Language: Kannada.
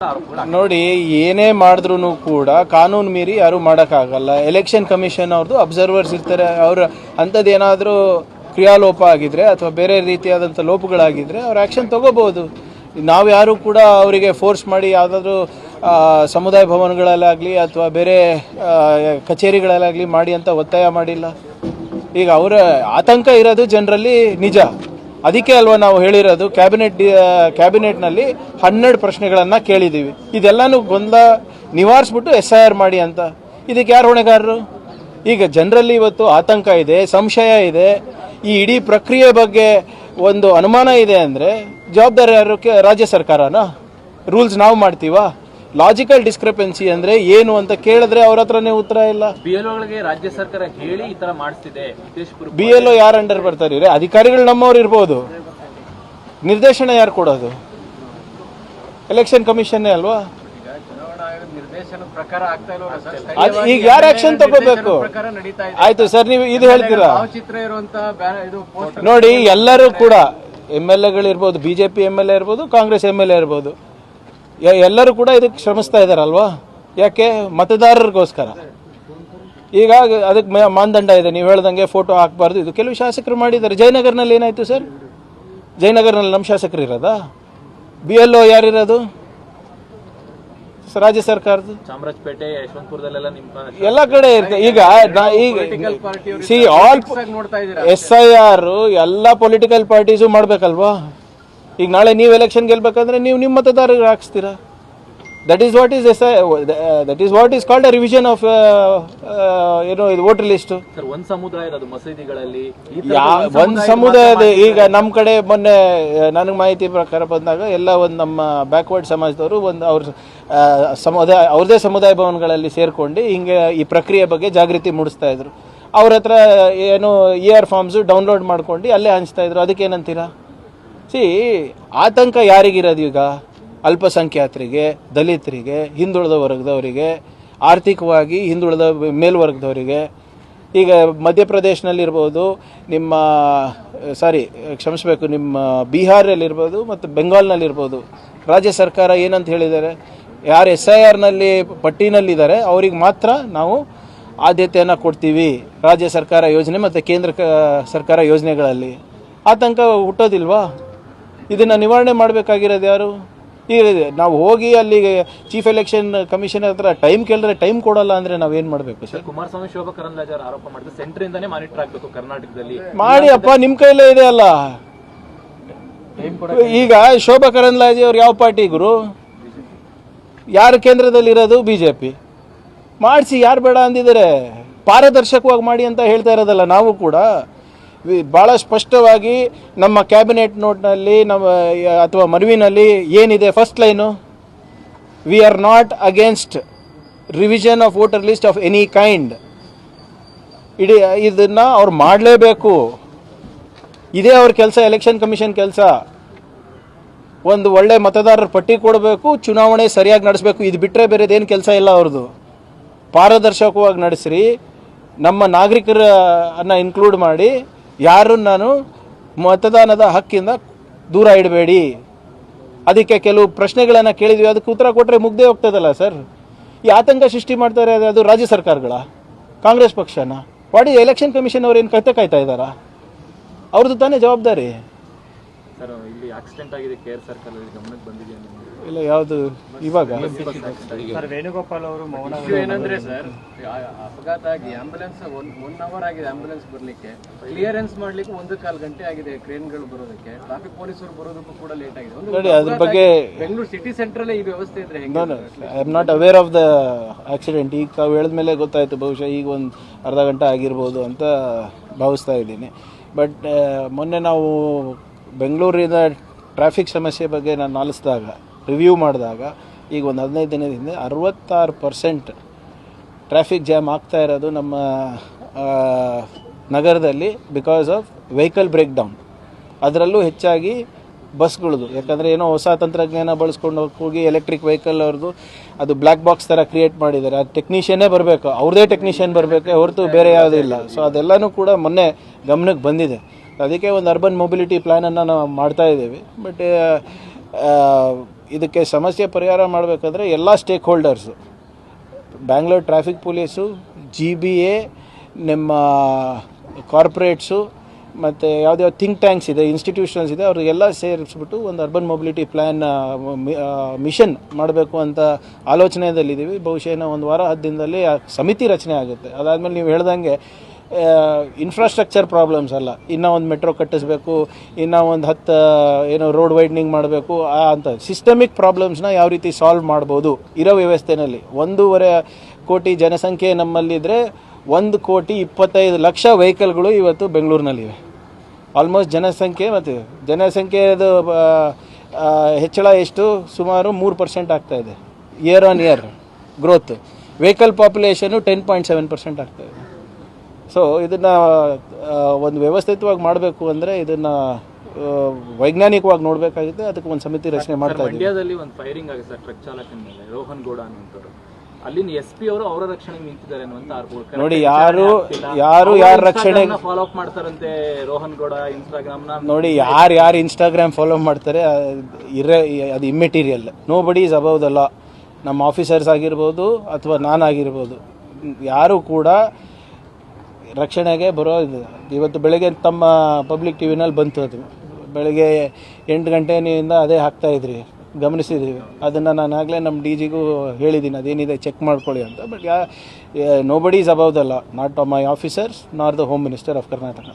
ನೋಡಿ, ಏನೇ ಮಾಡಿದ್ರು ಕೂಡ ಕಾನೂನು ಮೀರಿ ಯಾರು ಮಾಡೋಕ್ಕಾಗಲ್ಲ. ಎಲೆಕ್ಷನ್ ಕಮಿಷನ್ ಅವ್ರದ್ದು ಅಬ್ಸರ್ವರ್ಸ್ ಇರ್ತಾರೆ. ಅವ್ರ ಅಂಥದ್ದು ಏನಾದರೂ ಕ್ರಿಯಾಲೋಪ ಆಗಿದ್ರೆ ಅಥವಾ ಬೇರೆ ರೀತಿಯಾದಂಥ ಲೋಪಗಳಾಗಿದ್ದರೆ ಅವ್ರು ಆ್ಯಕ್ಷನ್ ತಗೋಬಹುದು. ನಾವು ಯಾರು ಕೂಡ ಅವರಿಗೆ ಫೋರ್ಸ್ ಮಾಡಿ ಯಾವುದಾದ್ರೂ ಸಮುದಾಯ ಭವನಗಳಲ್ಲಾಗಲಿ ಅಥವಾ ಬೇರೆ ಕಚೇರಿಗಳಲ್ಲಾಗಲಿ ಮಾಡಿ ಅಂತ ಒತ್ತಾಯ ಮಾಡಿಲ್ಲ. ಈಗ ಅವರ ಆತಂಕ ಇರೋದು ಜನರಲ್ಲಿ ನಿಜ. ಅದಕ್ಕೆ ಅಲ್ವಾ ನಾವು ಹೇಳಿರೋದು ಕ್ಯಾಬಿನೆಟ್ನಲ್ಲಿ 12 ಪ್ರಶ್ನೆಗಳನ್ನು ಕೇಳಿದ್ದೀವಿ. ಇದೆಲ್ಲನೂ ಗೊಂದಲ ನಿವಾರಿಸ್ಬಿಟ್ಟು SIR ಮಾಡಿ ಅಂತ. ಇದಕ್ಕೆ ಯಾರು ಹೊಣೆಗಾರರು? ಈಗ ಜನರಲ್ಲಿ ಇವತ್ತು ಆತಂಕ ಇದೆ, ಸಂಶಯ ಇದೆ, ಈ ಇಡೀ ಪ್ರಕ್ರಿಯೆ ಬಗ್ಗೆ ಒಂದು ಅನುಮಾನ ಇದೆ ಅಂದರೆ ಜವಾಬ್ದಾರಿ ಯಾರು? ರಾಜ್ಯ ಸರ್ಕಾರನಾ? ರೂಲ್ಸ್ ನಾವು ಮಾಡ್ತೀವಾ? ಲಾಜಿಕಲ್ ಡಿಸ್ಕ್ರಿಪೆನ್ಸಿ ಅಂದ್ರೆ ಏನು ಅಂತ ಕೇಳಿದ್ರೆ ಅವ್ರ ಹತ್ರನೇ ಉತ್ತರ ಇಲ್ಲ. BLOಗಳಿಗೆ ರಾಜ್ಯ ಸರ್ಕಾರ ಹೇಳಿ ಈ ತರ ಮಾಡಿಸ್ತಿದೆ. BLO ಯಾರು ಅಂಡರ್ ಬರ್ತಾರೆ? ಅಧಿಕಾರಿಗಳು ನಮ್ಮವ್ರು ಇರ್ಬೋದು, ನಿರ್ದೇಶನ ಯಾರು ಕೊಡೋದು? ಎಲೆಕ್ಷನ್ ಕಮಿಷನ್ ಅಲ್ವಾ? ಈಗ ಯಾರು ಆಕ್ಷನ್ ತಗೋಬೇಕು? ಆಯ್ತು ಸರ್, ನೀವು ಇದು ಹೇಳ್ತೀರಾ? ನೋಡಿ, ಎಲ್ಲರೂ ಕೂಡ MLAಗಳಿರ್ಬೋದು, BJP MLA ಇರ್ಬೋದು, ಕಾಂಗ್ರೆಸ್ MLA ಇರ್ಬೋದು, ಎಲ್ಲರೂ ಕೂಡ ಇದಕ್ಕೆ ಶ್ರಮಿಸ್ತಾ ಇದ್ದಾರಲ್ವಾ? ಯಾಕೆ? ಮತದಾರರಿಗೋಸ್ಕರ. ಈಗ ಅದಕ್ಕೆ ಮಾನದಂಡ ಇದೆ. ನೀವು ಹೇಳ್ದಂಗೆ ಫೋಟೋ ಹಾಕಬಾರ್ದು. ಇದು ಕೆಲವು ಶಾಸಕರು ಮಾಡಿದ್ದಾರೆ. ಜಯನಗರ್ನಲ್ಲಿ ಏನಾಯ್ತು ಸರ್? ಜಯನಗರ್ನಲ್ಲಿ ನಮ್ಮ ಶಾಸಕರು ಇರೋದಾ? BLO ಯಾರಿರೋದು? ರಾಜ್ಯ ಸರ್ಕಾರದ್ದು. ಚಾಮರಾಜಪೇಟೆ, ಯಶವಂತಪುರದಲ್ಲೆಲ್ಲ ಎಲ್ಲ ಕಡೆ ಇರ್ತದೆ. ಈಗ ಆಲ್ SIR ಎಲ್ಲ ಪೊಲಿಟಿಕಲ್ ಪಾರ್ಟೀಸು ಮಾಡ್ಬೇಕಲ್ವಾ? ಈಗ ನಾಳೆ ನೀವು ಎಲೆಕ್ಷನ್ ಗೆಲ್ಬೇಕಂದ್ರೆ ನೀವು ನಿಮ್ಮ ಮತದಾರರಿಗೆ ಹಾಕ್ಸ್ತೀರಾ. That is what is called a revision of voter list. ಒಂದು ಸಮುದಾಯದ ಮಸೀದಿಗಳಲ್ಲಿ ಒಂದು ಸಮುದಾಯದ. ಈಗ ನಮ್ಮ ಕಡೆ ಮೊನ್ನೆ ನನಗೆ ಮಾಹಿತಿ ಪ್ರಕಾರ ಬಂದಾಗ ಎಲ್ಲ ಒಂದು ನಮ್ಮ ಬ್ಯಾಕ್ವರ್ಡ್ ಸಮಾಜದವರು ಒಂದು ಅವ್ರದೇ ಸಮುದಾಯ ಭವನಗಳಲ್ಲಿ ಸೇರ್ಕೊಂಡು ಹಿಂಗೆ ಈ ಪ್ರಕ್ರಿಯೆ ಬಗ್ಗೆ ಜಾಗೃತಿ ಮೂಡಿಸ್ತಾ ಇದ್ರು. ಅವ್ರ ಹತ್ರ ಏನು ER ಫಾರ್ಮ್ಸು ಡೌನ್ಲೋಡ್ ಮಾಡ್ಕೊಂಡು ಅಲ್ಲೇ ಹಂಚ್ತಾ ಇದ್ರು. ಅದಕ್ಕೆ ಏನಂತೀರಾ? ಆತಂಕ ಯಾರಿಗಿರೋದು? ಈಗ ಅಲ್ಪಸಂಖ್ಯಾತರಿಗೆ, ದಲಿತರಿಗೆ, ಹಿಂದುಳಿದ ವರ್ಗದವರಿಗೆ, ಆರ್ಥಿಕವಾಗಿ ಹಿಂದುಳಿದ ಮೇಲ್ವರ್ಗದವರಿಗೆ. ಈಗ ಮಧ್ಯಪ್ರದೇಶನಲ್ಲಿರ್ಬೋದು, ನಿಮ್ಮ ಬಿಹಾರಲ್ಲಿರ್ಬೋದು ಮತ್ತು ಬೆಂಗಾಲ್ನಲ್ಲಿರ್ಬೋದು, ರಾಜ್ಯ ಸರ್ಕಾರ ಏನಂತ ಹೇಳಿದ್ದಾರೆ? ಯಾರು SIRನಲ್ಲಿ ಪಟ್ಟಿನಲ್ಲಿದ್ದಾರೆ ಅವ್ರಿಗೆ ಮಾತ್ರ ನಾವು ಆದ್ಯತೆಯನ್ನು ಕೊಡ್ತೀವಿ ರಾಜ್ಯ ಸರ್ಕಾರ ಯೋಜನೆ ಮತ್ತು ಕೇಂದ್ರ ಸರ್ಕಾರ ಯೋಜನೆಗಳಲ್ಲಿ. ಆತಂಕ ಹುಟ್ಟೋದಿಲ್ವಾ? ಇದನ್ನು ನಿವಾರಣೆ ಮಾಡಬೇಕಾಗಿರೋದು ಯಾರು? ಈಗ ನಾವು ಹೋಗಿ ಅಲ್ಲಿಗೆ ಚೀಫ್ ಎಲೆಕ್ಷನ್ ಕಮಿಷನ್ ಹತ್ರ ಟೈಮ್ ಕೇಳಿದ್ರೆ ಟೈಮ್ ಕೊಡಲ್ಲ ಅಂದ್ರೆ ನಾವೇನ್ ಮಾಡಬೇಕು ಸರ್? ಕುಮಾರಸ್ವಾಮಿ, ಶೋಭಾ ಕರಂದ್ಲಾಜೆ ಅವರು ಆರೋಪ ಮಾಡಿದ್ರೆ ಸೆಂಟರ್ ಇಂದಾನೆ ಮಾನಿಟರ್ ಆಗಬೇಕು ಕರ್ನಾಟಕದಲ್ಲಿ. ಮಾಡಿ ಅಪ್ಪ, ನಿಮ್ ಕೈಲೇ ಇದೆ ಅಲ್ಲ. ಈಗ ಶೋಭಾ ಕರಂದ್ಲಾಜೆ ಅವ್ರು ಯಾವ ಪಾರ್ಟಿ ಗುರು? ಯಾರು ಕೇಂದ್ರದಲ್ಲಿ ಇರೋದು? BJP. ಮಾಡಿಸಿ, ಯಾರು ಬೇಡ ಅಂದಿದ್ದಾರೆ? ಪಾರದರ್ಶಕವಾಗಿ ಮಾಡಿ ಅಂತ ಹೇಳ್ತಾ ಇರೋದಲ್ಲ ನಾವು ಕೂಡ. ಭಾಳ ಸ್ಪಷ್ಟವಾಗಿ ನಮ್ಮ ಕ್ಯಾಬಿನೆಟ್ ನೋಟ್ನಲ್ಲಿ ಅಥವಾ ಮನವಿನಲ್ಲಿ ಏನಿದೆ? First line, we are not against revision of voter list of any kind. ಇದನ್ನು ಅವ್ರು ಮಾಡಲೇಬೇಕು. ಇದೇ ಅವ್ರ ಕೆಲಸ, ಎಲೆಕ್ಷನ್ ಕಮಿಷನ್ ಕೆಲಸ. ಒಂದು ಒಳ್ಳೆ ಮತದಾರರ ಪಟ್ಟಿ ಕೊಡಬೇಕು, ಚುನಾವಣೆ ಸರಿಯಾಗಿ ನಡೆಸಬೇಕು. ಇದು ಬಿಟ್ಟರೆ ಬೇರೆದೇನು ಕೆಲಸ ಇಲ್ಲ ಅವ್ರದ್ದು. ಪಾರದರ್ಶಕವಾಗಿ ನಡೆಸ್ರಿ, ನಮ್ಮ ನಾಗರಿಕರನ್ನು ಇನ್ಕ್ಲೂಡ್ ಮಾಡಿ, ಯಾರು ನಾನು ಮತದಾನದ ಹಕ್ಕಿಂದ ದೂರ ಇಡಬೇಡಿ. ಅದಕ್ಕೆ ಕೆಲವು ಪ್ರಶ್ನೆಗಳನ್ನು ಕೇಳಿದ್ವಿ, ಅದಕ್ಕೆ ಉತ್ತರ ಕೊಟ್ಟರೆ ಮುಗ್ದೇ ಹೋಗ್ತದಲ್ಲ ಸರ್. ಈ ಆತಂಕ ಸೃಷ್ಟಿ ಮಾಡ್ತಾರೆ ಅದು ರಾಜ್ಯ ಸರ್ಕಾರಗಳ, ಕಾಂಗ್ರೆಸ್ ಪಕ್ಷನ? ವಾಡಿ ಎಲೆಕ್ಷನ್ ಕಮಿಷನ್ ಅವ್ರು ಏನು ಕತೆ ಕಾಯ್ತಾ ಇದ್ದಾರಾ? ಅವ್ರದ್ದು ತಾನೇ ಜವಾಬ್ದಾರಿ. ಸರ್, ಇಲ್ಲಿ ಆಕ್ಸಿಡೆಂಟ್ ಆಗಿದೆ ಕೇರ್ ಸರ್ಕಲ್ ಅಲ್ಲಿ, ಗಮನಕ್ಕೆ ಬಂದಿದೆ ಇಲ್ಲ? ಯಾವುದು ಇವಾಗ? ಸರ್, ವೇಣುಗೋಪಾಲ್ ಅವರು ಏನಂದ್ರೆ ಸರ್, ಅಪಘಾತ ಆಗಿ ಆಂಬುಲೆನ್ಸ್ 1 hour ಆಗಿದೆ ಆಂಬುಲೆನ್ಸ್ ಬರ್ಲಿಕ್ಕೆ. ಕ್ಲಿಯರೆನ್ಸ್ ಮಾಡ್ಲಿಕ್ಕೆ 1.25 ಗಂಟೆ ಆಗಿದೆ ಕ್ರೇನ್ಗಳು ಬರೋದಕ್ಕೆ. ಟ್ರಾಫಿಕ್ ಪೊಲೀಸರು ಬರೋದಕ್ಕೂ ಕೂಡ ಲೇಟ್ ಆಗಿದೆ. ನೋಡಿ, ಅದ್ರ ಬಗ್ಗೆ ಬೆಂಗಳೂರು ಸಿಟಿ ಸೆಂಟ್ರಲ್ಲೇ ಈ ವ್ಯವಸ್ಥೆ ಇದ್ರೆ I am not aware of the accident. ಈಗ ತಾವು ಹೇಳಿದ್ಮೇಲೆ ಗೊತ್ತಾಯ್ತು. ಬಹುಶಃ ಈಗ ಒಂದು ಅರ್ಧ ಗಂಟೆ ಆಗಿರ್ಬೋದು ಅಂತ ಭಾವಿಸ್ತಾ ಇದ್ದೀನಿ. ಬಟ್ ಮೊನ್ನೆ ನಾವು ಬೆಂಗಳೂರಿನ ಟ್ರಾಫಿಕ್ ಸಮಸ್ಯೆ ಬಗ್ಗೆ ನಾನು ಆಲಿಸಿದಾಗ, ರಿವ್ಯೂ ಮಾಡಿದಾಗ, ಈಗ ಒಂದು 15 ದಿನದಿಂದ 66% ಟ್ರಾಫಿಕ್ ಜಾಮ್ ಆಗ್ತಾ ಇರೋದು ನಮ್ಮ ನಗರದಲ್ಲಿ because of vehicle breakdown. ಅದರಲ್ಲೂ ಹೆಚ್ಚಾಗಿ ಬಸ್ಗಳದು. ಯಾಕಂದರೆ ಏನೋ ಹೊಸ ತಂತ್ರಜ್ಞಾನ ಬಳಸ್ಕೊಂಡು ಹೋಗಿ ಎಲೆಕ್ಟ್ರಿಕ್ ವೆಹಿಕಲ್ ಅವ್ರದ್ದು ಅದು ಬ್ಲ್ಯಾಕ್ ಬಾಕ್ಸ್ ಥರ ಕ್ರಿಯೇಟ್ ಮಾಡಿದ್ದಾರೆ. ಅದು ಟೆಕ್ನಿಷಿಯನ್ನೇ ಬರಬೇಕು, ಅವ್ರದ್ದೇ ಟೆಕ್ನಿಷಿಯನ್ ಬರಬೇಕು ಹೊರತು ಬೇರೆ ಯಾವುದೂ ಇಲ್ಲ. ಸೊ ಅದೆಲ್ಲನೂ ಕೂಡ ಮೊನ್ನೆ ಗಮನಕ್ಕೆ ಬಂದಿದೆ. ಅದಕ್ಕೆ ಒಂದು ಅರ್ಬನ್ ಮೊಬಿಲಿಟಿ ಪ್ಲ್ಯಾನನ್ನು ನಾವು ಮಾಡ್ತಾ ಇದ್ದೀವಿ. ಬಟ್ ಇದಕ್ಕೆ ಸಮಸ್ಯೆ ಪರಿಹಾರ ಮಾಡಬೇಕಾದ್ರೆ ಎಲ್ಲ stake holders, Bangalore traffic police, GBA, ನಿಮ್ಮ ಕಾರ್ಪೊರೇಟ್ಸು ಮತ್ತು ಯಾವುದ್ಯಾವ್ದು ಥಿಂಕ್ ಟ್ಯಾಂಕ್ಸ್ ಇದೆ, ಇನ್ಸ್ಟಿಟ್ಯೂಷನ್ಸ್ ಇದೆ, ಅವ್ರಿಗೆಲ್ಲ ಸೇರಿಸ್ಬಿಟ್ಟು ಒಂದು ಅರ್ಬನ್ ಮೊಬಿಲಿಟಿ ಪ್ಲ್ಯಾನ್ ಮಿಷನ್ ಮಾಡಬೇಕು ಅಂತ ಆಲೋಚನೆಯಲ್ಲಿದ್ದೀವಿ. ಬಹುಶಃ ಒಂದು ವಾರ 10 ದಿನದಲ್ಲಿ ಆ ಸಮಿತಿ ರಚನೆ ಆಗುತ್ತೆ. ಅದಾದಮೇಲೆ ನೀವು ಹೇಳ್ದಂಗೆ ಇನ್ಫ್ರಾಸ್ಟ್ರಕ್ಚರ್ ಪ್ರಾಬ್ಲಮ್ಸ್ ಅಲ್ಲ, ಇನ್ನೂ ಒಂದು ಮೆಟ್ರೋ ಕಟ್ಟಿಸ್ಬೇಕು, ಇನ್ನೂ ಒಂದು 10 ಏನೋ ರೋಡ್ ವೈಡ್ನಿಂಗ್ ಮಾಡಬೇಕು ಅಂತ ಸಿಸ್ಟಮಿಕ್ ಪ್ರಾಬ್ಲಮ್ಸ್ನ ಯಾವ ರೀತಿ ಸಾಲ್ವ್ ಮಾಡ್ಬೋದು ಇರೋ ವ್ಯವಸ್ಥೆಯಲ್ಲಿ. 1.5 ಕೋಟಿ ಜನಸಂಖ್ಯೆ ನಮ್ಮಲ್ಲಿದ್ದರೆ 1,25,00,000 ವೆಹಿಕಲ್ಗಳು ಇವತ್ತು ಬೆಂಗಳೂರಿನಲ್ಲಿವೆ. ಆಲ್ಮೋಸ್ಟ್ ಜನಸಂಖ್ಯೆ ಮತ್ತು ಜನಸಂಖ್ಯೆದು ಹೆಚ್ಚಳ ಎಷ್ಟು, ಸುಮಾರು 3% ಆಗ್ತಾಯಿದೆ year on year growth. Vehicle population 10.7% ಆಗ್ತಾಯಿದೆ. ಸೊ ಇದನ್ನು ಒಂದು ವ್ಯವಸ್ಥಿತವಾಗಿ ಮಾಡಬೇಕು ಅಂದರೆ ಇದನ್ನು ವೈಜ್ಞಾನಿಕವಾಗಿ ನೋಡಬೇಕಾಗುತ್ತೆ. ಅದಕ್ಕೆ ಒಂದು ಸಮಿತಿ ರಚನೆ ಮಾಡ್ತಾ ಇದ್ದೀವಿ. ಮಂಡ್ಯದಲ್ಲಿ ಒಂದು ಫೈರಿಂಗ್ ಆಗಿದೆ ಸರ್, ಟ್ರಕ್ ಚಾಲಕನ ಮೇಲೆ ರೋಹನ್ ಗೌಡ ಅನ್ನುವಂಥವ್ರು. ಅಲ್ಲಿನ SP ಅವರು ಅವರ ರಕ್ಷಣೆಗೆ ನಿಂತಿದ್ದಾರೆ ಅನ್ನುವಂಥ ಆರೋಪ. ನೋಡಿ, ಯಾರು ರಕ್ಷಣೆಗೆ ಫಾಲೋ ಅಪ್ ಮಾಡ್ತಾರಂತೆ ರೋಹನ್ ಗೌಡ ಇನ್ಸ್ಟಾಗ್ರಾಮ್ನ. ನೋಡಿ, ಯಾರು ಇನ್ಸ್ಟಾಗ್ರಾಮ್ ಫಾಲೋ ಮಾಡ್ತಾರೆ ಅದು ಇಮ್ಮೆಟೀರಿಯಲ್. ನೋ ಬಡಿ ಈಸ್ ಅಬೌವ್ ದ ಲಾ. ನಮ್ಮ ಆಫೀಸರ್ಸ್ ಆಗಿರ್ಬೋದು ಅಥವಾ ನಾನಾಗಿರ್ಬೋದು, ಯಾರು ಕೂಡ ರಕ್ಷಣೆಗೆ ಬರೋ ಇವತ್ತು ಬೆಳಗ್ಗೆ ತಮ್ಮ ಪಬ್ಲಿಕ್ ಟಿವಿನಲ್ಲಿ ಬಂತು, ಅದು ಬೆಳಗ್ಗೆ 8 ಗಂಟೆಯಿಂದ ಅದೇ ಹಾಕ್ತಾಯಿದ್ರಿ, ಗಮನಿಸಿದ್ದೀವಿ. ಅದನ್ನು ನಾನು ಆಗಲೇ ನಮ್ಮ DGಗೂ ಹೇಳಿದ್ದೀನಿ, ಅದೇನಿದೆ ಚೆಕ್ ಮಾಡ್ಕೊಳ್ಳಿ ಅಂತ. But nobody is above the law, not my officers nor the home minister of Karnataka.